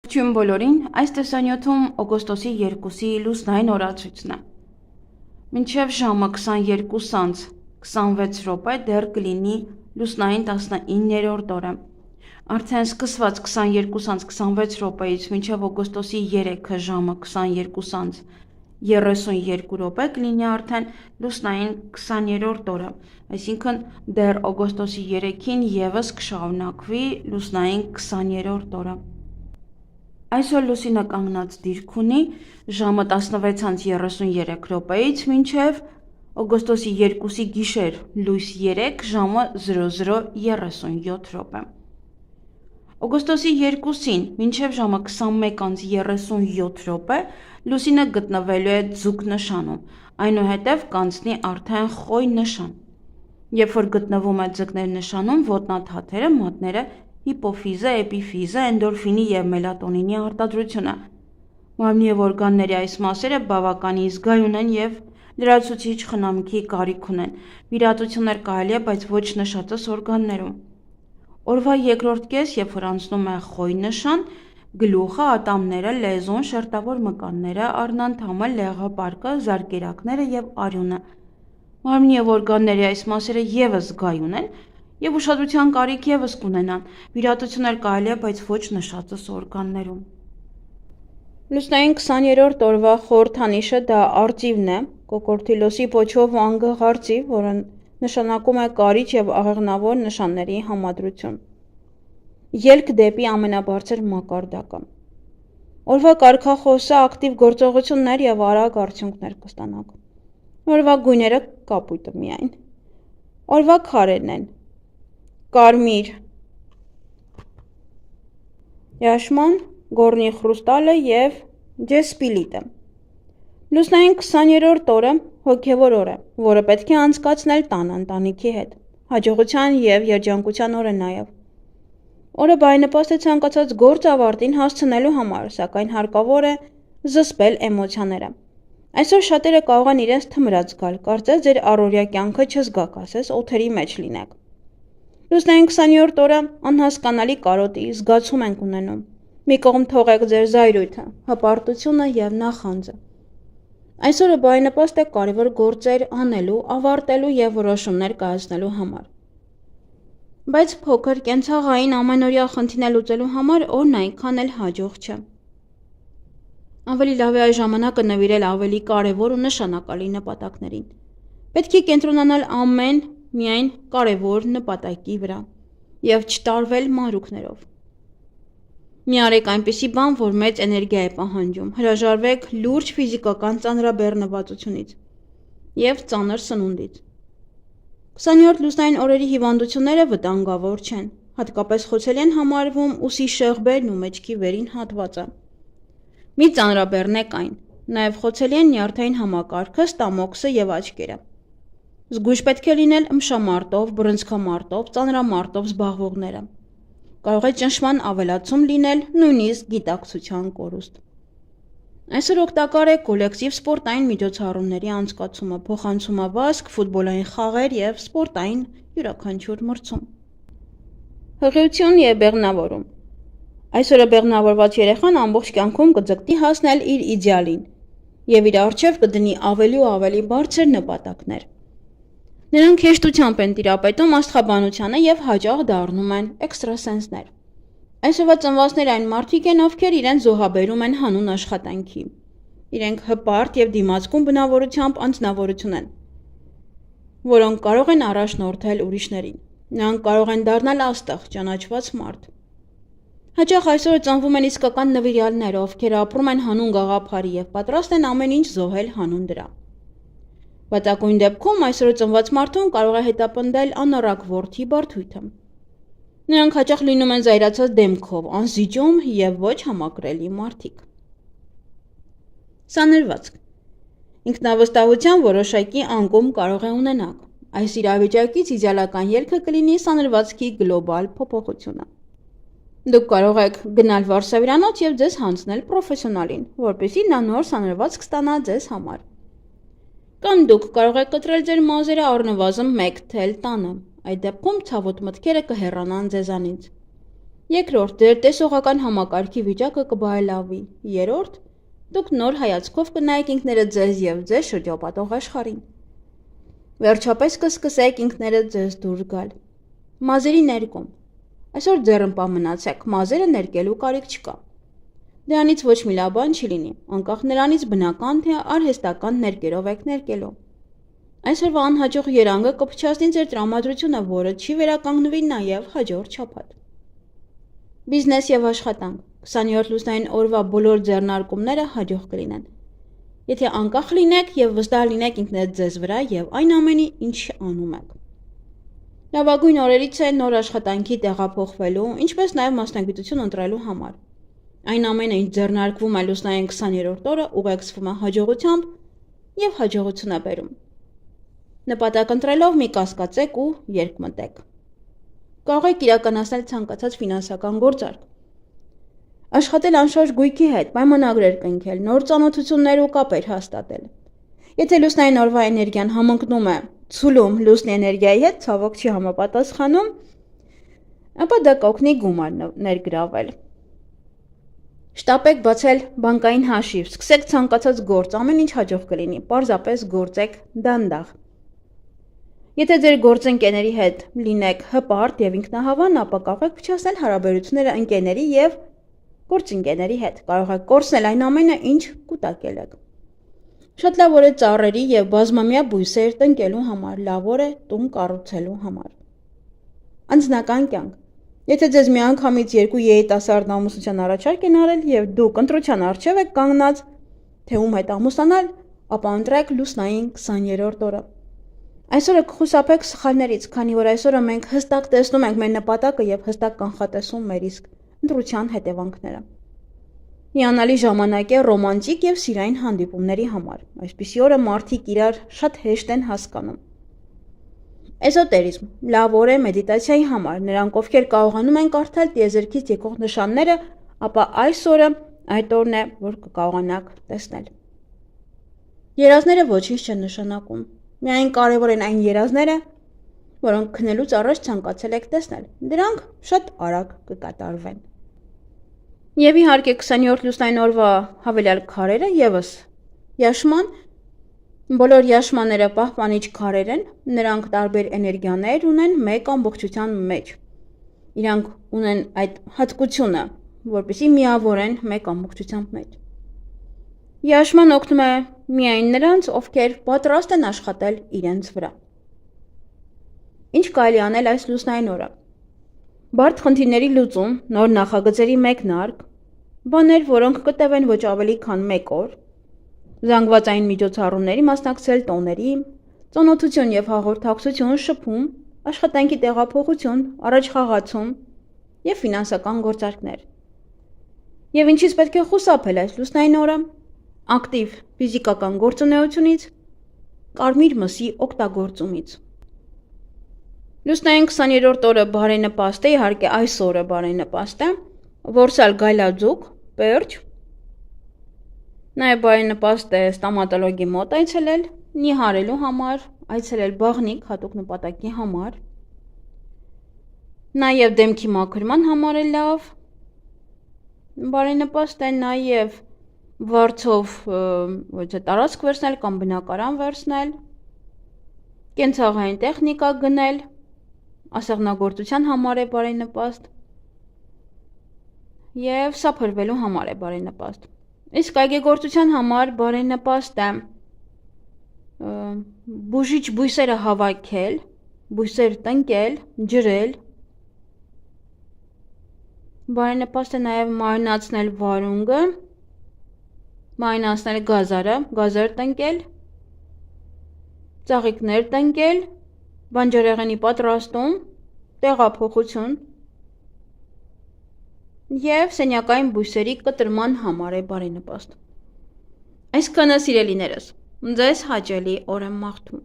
Ողջույն բոլորին, այս տեսանյութում օգոստոսի 2-ի լուսնային օրացույցն է։ Մինչև ժամը 22:26 դեռ կլինի լուսնային 19-րդ օրը։ Արդեն սկսված 22:26-ից մինչև օգոստոսի 3-ը ժամը 22:32 կլինի արդեն լուսնային 20-րդ օրը, այսինքն դեռ օգոստոսի 3-ին ևս կշարունակվի լուսնային 20-րդ օրը։ Այսօր լուսինը կանգնած դիրք ունի ժամը 16:33-ից մինչև օգոստոսի 2-ի գիշեր լույս 3 ժամը 00:37։ Օգոստոսի 2-ին մինչև ժամը 21:37 լուսինը գտնվելու է ձուկ նշանում, այնուհետև կանցնի արդեն խոյ նշան։ Երբ որ գտնվում է ձկներ նշանում, ոտնաթաթերը, մատները, հիպոֆիզը, էպիֆիզը, էնդորֆինի և մելատոնինի արտադրությունը։ Մարմնի և օրգանների այս մասերը բավականին զգայուն են և լրացուցիչ խնամքի կարիք ունեն։ Վիրահատություններ կարելի է, բայց ոչ նշածս օրգաններում։ Օրվա երկրորդ կես, երբ որ անցնում է խոյ նշան, գլուխը, ատամները, լեզուն, շերտավոր մկանները, առնանդամը, լեղապարկը, զարկերակները և արյունը։ Մարմնի և օրգանների այս մասերը ևս զգայուն են և ուշադրության կարիք ևս կունենան։ Վիրահատություններ կարելի է, բայց ոչ նշածս օրգաններում։ Լուսնային 20-րդ օրվա խորհրդանիշը դա արծիվն է, կոկորդիլոսի պոչով ու անգղ արծիվ, որը նշանակում է կարիճ և աղեղնավոր նշանների համադրություն։ Ելք դեպի ամենաբարձր մակարդակը։ Օրվա կարգախոսը ակտիվ գործողություններ և արագ արդյունքներ կստանաք։ Օրվա գույները կապույտը միայն։ Օրվա քարերն են. կարմիր, яшман, գորնի խրուստալը և ջեսպիլիտը։ Լուսնային 20-րդ օրը հոգևոր օր է, որը պետք է անցկացնել տանը ընտանիքի հետ։ Հաջողության և երջանկության օր է նաև։ Օրը բարենպաստ է ցանկացած գործ ավարտին հասցնելու համար, սակայն հարկավոր է զսպել էմոցիաները։ Այսօր շատերը կարող են իրենց թմրած զգալ, կարծես ձեր առօրյա կյանքը չզգաք, ասես օթերի մեջ լինեք։ Լուսնային 20-րդ օրը անհասկանալի կարոտի զգացում ենք ունենում։ Մի կողմ թողեք ձեր զայրույթը, հպարտությունը և նախանձը։ Այսօրը բարենպաստ է կարևոր գործեր անելու, ավարտելու և որոշումներ կայացնելու համար։ Բայց փոքր կենցաղային ամենօրյա խնդիրներ լուծելու համար օրն այնքան էլ հաջող չէ։ Ավելի լավ է այս ժամանակը նվիրել ավելի կարևոր ու նշանակալի նպատակներին։ Պետք է կենտրոնանալ միայն կարևոր նպատակի վրա և չտարվել մանրուքներով։ Մի արեք այնպիսի բան, որ մեծ էներգիա է պահանջում, հրաժարվեք լուրջ ֆիզիկական ծանրաբեռնվածությունից և ծանր սնունդից։ 20-րդ լուսնային օրերի հիվանդությունները վտանգավոր չեն, հատկապես խոցելի են համարվում ուսի շեղբերն ու մեջքի վերին հատվածը։ Մի ծանրաբեռնեք այն, նաև խոցելի են նյարդային համակարգը, ստամոքսը և աչքերը։ Զգույշ պետք է լինել ըմբշամարտով, բռնցքամարտով, ծանրամարտով զբաղվողները։ Կարող է ճնշման ավելացում լինել, նույնիսկ գիտակցության կորուստ։ Այսօր օգտակար է կոլեկտիվ սպորտային միջոցառումների անցկացումը, փոխանցումավազք, ֆուտբոլային խաղեր և սպորտային յուրաքանչյուր մրցում։ Հղիություն և բեղմնավորում։ Այսօրը բեղմնավորված երեխան ամբողջ կյանքում կձգտի հասնել իր իդեալին և իր առջև կդնի ավելի ու ավելի բարձր նպատակներ։ Նրանք հեշտությամբ են տիրապետում աստղաբանությանը և հաճախ դառնում են էքստրասենսներ։ Այսօրվա ծնվածները այն մարդիկ են, ովքեր իրենց զոհաբերում են հանուն աշխատանքի։ Իրենք հպարտ և դիմացկուն բնավորությամբ անձնավորություն են, որոնք կարող են առաջնորդել ուրիշներին։ Նրանք կարող են դառնալ աստղ, ճանաչված մարդ։ Հաճախ այսօր ծնվում են իսկական նվիրյալներ, ովքեր ապրում են հանուն գաղափարի և պատրաստ են ամեն ինչ զոհել հանուն դրա։ Վատագույն դեպքում այսօր ծնված մարդուն կարող է հետապնդել անառակ որդի բարդույթը։ Նրանք հաճախ լինում են զայրացած դեմքով, անզիջում և ոչ համակրելի մարդիկ։ Սանրվածք։ Ինքնավստահության որոշակի անկում կարող է ունենաք։ Այս իրավիճակից իդեալական ելքը կլինի սանրվածքի գլոբալ փոփոխությունը։ Դուք կարող եք գնալ վարսավիրանոց և ձեզ հանձնել պրոֆեսիոնալին, որպեսզի նա նոր սանրվածք ստանա ձեզ համար։ Կամ դուք կարող եք կտրել ձեր մազերը առնվազն 1 թել տանը, այդ դեպքում ցավոտ մտքերը կհեռանան ձեզանից։ Երկրորդ, ձեր տեսողական համակարգի վիճակը կբարելավի։ Երրորդ, դուք նոր հայացքով կնայեք ինքներդ ձեզ եւ ձեզ շրջապատող աշխարհին։ Վերջապես կսկսեք ինքներդ ձեզ դուրս գալ։ Մազերի ներկում։ Այսօր ձեռնպա մնացեք, մազերը ներկելու կարիք չկա։ Դրանից ոչ մի լավ բան չի լինի, անկախ նրանից բնական թե արհեստական ներկերով եք ներկելու։ Այսօրվա անհաջող երանգը կփչացնի ձեր տրամադրությունը, որը չի վերականգնվի նաև հաջորդ շաբաթ։ Բիզնես եւ աշխատանք։ 27 լուսնային օրվա բոլոր ձեռնարկումները հաջող կլինեն։ Եթե անկախ լինեք եւ վստահ լինեք ինքներդ ձեզ վրա եւ այն ամենի, ինչ անում եք։ Լավագույն օրերից է նոր աշխատանքի տեղափոխվելու, ինչպես նաև մասնագիտություն ընտրելու համար։ Այն ամենը, ինչ ձեռնարկվում է լուսնային 20-րդ օրը, ուղեկցվում է հաջողությամբ եւ հաջողություն է բերում։ Նպատակ ընտրելով մի կասկածեք ու երկմտեք։ Կարող եք իրականացնել ցանկացած ֆինանսական գործարք։ Աշխատել անշարժ գույքի հետ, պայմանագրեր կնքել, նոր ծանոթություններ ու կապեր հաստատել։ Եթե լուսնային օրվա էներգիան համընկնում է ցուլում լուսնի էներգիայի հետ, ցավոք չի համապատասխանում, ապա դա կօգնի գումար ներգրավել։ Շտապեք բացել բանկային հաշիվ, սկսեք ցանկացած գործ, ամեն ինչ հաջող կլինի, պարզապես գործեք դանդաղ։ Եթե ձեր գործընկերների հետ լինեք հպարտ եւ ինքնահավան, ապա կարող եք փչացնել հարաբերությունները ընկերների եւ գործընկերների հետ, կարող եք կորցնել այն ամենը, ինչ կուտակել եք։ Շատ լավ օր է ծառերի եւ բազմամյա բույսեր տնկելու համար, լավ օր է տուն կառուցելու համար։ Անձնական կյանք։ Եթե ձեզ միանգամից երկու երիտասարդ ամուսնության առաջարկ են արել եւ դուք ընտրության առջեւ եք կանգնած, թե ում հետ ամուսնանալ, ապա ընտրեք լուսնային 20-րդ օրը։ Այսօրը կխուսափեք սխալներից, քանի որ այսօրը մենք հստակ տեսնում ենք մեր նպատակը եւ հստակ կանխատեսում մեր իսկ ընտրության հետևանքները։ Հիանալի ժամանակ է ռոմանտիկ եւ սիրային հանդիպումների համար։ Այսպիսի օրը մարդիկ իրար շատ հեշտ են հասկանում։ Էզոտերիզմ լավ օր է մեդիտացիայի համար, նրանք ովքեր կարողանում են կարդալ տիեզերքից եկող նշանները, ապա այս օրը այդ օրն է, որ կկարողանաք տեսնել։ Երազները ոչինչ չեն նշանակում։ Միայն կարևոր են այն երազները, որոնք քնելուց առաջ ցանկացել եք տեսնել։ Դրանք շատ արագ կկատարվեն։ Եվ իհարկե 20-րդ լուսնային օրվա հավելյալ քարերը եւս Յաշման բոլոր յաշմաները պահպանիչ քարեր են, նրանք տարբեր էներգիաներ ունեն մեկ ամբողջության մեջ։ Իրանք ունեն այդ հատկությունը, որպեսզի միավորեն մեկ ամբողջության մեջ։ Յաշման օգնում է միայն նրանց, ովքեր պատրաստ են աշխատել իրենց վրա։ Ինչ կարելի անել այս լուսնային օրը։ Բարդ խնդիրների լուծում, նոր նախագծերի մեկնարկ, բաներ, որոնք կտևեն ոչ ավելի քան 1 օր, զանգվածային միջոցառումների մասնակցել տոների, ծանոթություն եւ հաղորդակցություն, շփում, աշխատանքի տեղափոխություն, առաջխաղացում եւ ֆինանսական գործարքներ։ Եվ ինչից պետք է խուսափել այս լուսնային օրը։ Ակտիվ ֆիզիկական գործունեությունից, կարմիր մսի օգտագործումից։ Լուսնային 20-րդ օրը բարենպաստ է, իհարկե այս օրը բարենպաստ է, որսալ գայլաձուկ, պերճ, նաև բարենպաստ է ստոմատոլոգի մոտ այցելել, նիհարելու համար, այցելել բաղնիք հատուկ նպատակի համար, նաև դեմքի մաքրման համար է լավ, բարենպաստ է նաև վարձով տարածք վերցնել կամ բնակարան վերցնել, կենցաղային տեխնիկա գնել, ասեղնագործության համար է բարենպաստ եւ սափրվելու համար է բարենպաստ։ Իսկ այգեգործության համար բարենպաստ է բուժիչ բույսերը հավաքել, բույսեր տնկել, ջրել, բարենպաստ է նաեւ մարինացնել վարունգը, մարինացնել գազարը, գազար տնկել, ծաղիկներ տնկել, բանջարեղենի պատրաստում, տեղափոխություն եւ սենյակային բույսերի կտրման համար է բարենպաստ։ Այսքանը սիրելիներս, ձեզ հաճելի օր եմ մաղթում։